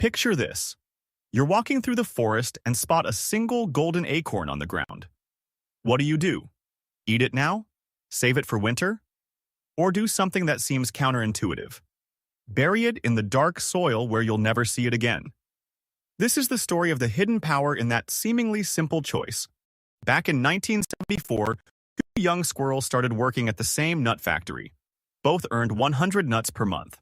Picture this. You're walking through the forest and spot a single golden acorn on the ground. What do? Eat it now? Save it for winter? Or do something that seems counterintuitive? Bury it in the dark soil where you'll never see it again. This is the story of the hidden power in that seemingly simple choice. Back in 1974, two young squirrels started working at the same nut factory. Both earned 100 nuts per month.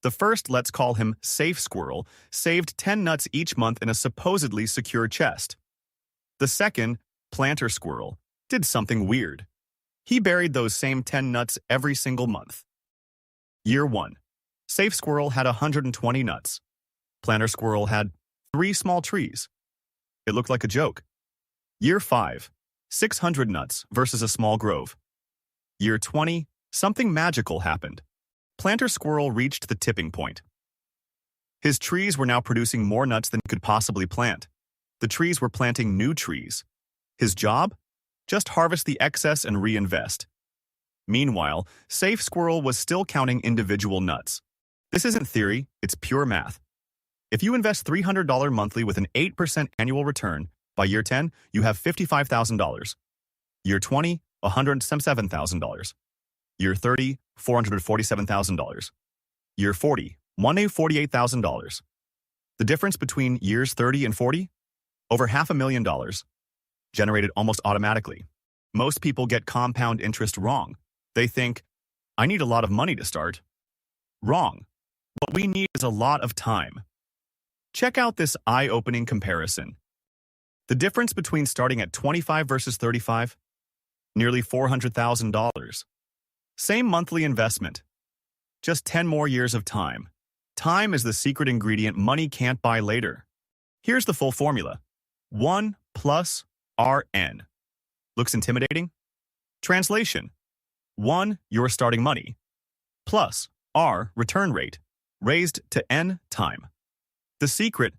The first, let's call him Safe Squirrel, saved 10 nuts each month in a supposedly secure chest. The second, Planter Squirrel, did something weird. He buried those same 10 nuts every single month. Year 1. Safe Squirrel had 120 nuts. Planter Squirrel had 3 small trees. It looked like a joke. Year 5. 600 nuts versus a small grove. Year 20. Something magical happened. Planter Squirrel reached the tipping point. His trees were now producing more nuts than he could possibly plant. The trees were planting new trees. His job? Just harvest the excess and reinvest. Meanwhile, Safe Squirrel was still counting individual nuts. This isn't theory, it's pure math. If you invest $300 monthly with an 8% annual return, by year 10, you have $55,000. Year 20, $177,000. Year 30, $447,000. Year 40, $148,000. The difference between years 30 and 40? Over $500,000. Generated almost automatically. Most people get compound interest wrong. They think, I need a lot of money to start. Wrong. What we need is a lot of time. Check out this eye-opening comparison. The difference between starting at 25 versus 35? Nearly $400,000. Same monthly investment. Just 10 more years of time. Time is the secret ingredient money can't buy later. Here's the full formula. 1 plus RN. Looks intimidating? Translation. 1, your starting money, plus R, return rate, raised to N, time. The secret,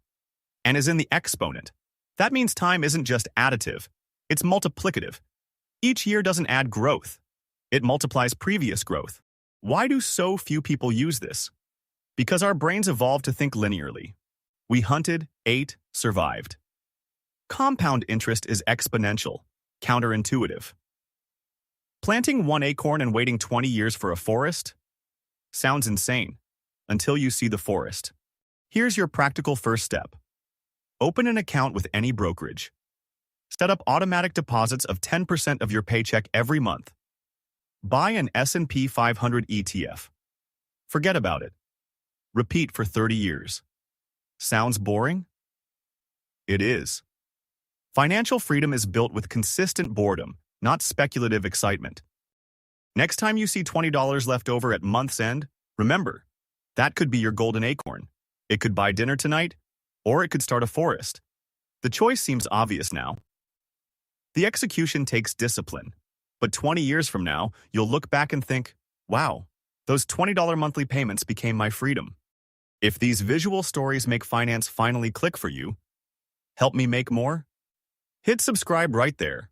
N is in the exponent. That means time isn't just additive, it's multiplicative. Each year doesn't add growth. It multiplies previous growth. Why do so few people use this? Because our brains evolved to think linearly. We hunted, ate, survived. Compound interest is exponential, counterintuitive. Planting 1 acorn and waiting 20 years for a forest? Sounds insane, until you see the forest. Here's your practical first step. Open an account with any brokerage. Set up automatic deposits of 10% of your paycheck every month. Buy an S&P 500 ETF. Forget about it. Repeat for 30 years. Sounds boring? It is. Financial freedom is built with consistent boredom, not speculative excitement. Next time you see $20 left over at month's end, remember, that could be your golden acorn. It could buy dinner tonight, or it could start a forest. The choice seems obvious now. The execution takes discipline, but 20 years from now, you'll look back and think, wow, those $20 monthly payments became my freedom. If these visual stories make finance finally click for you, help me make more? Hit subscribe right there.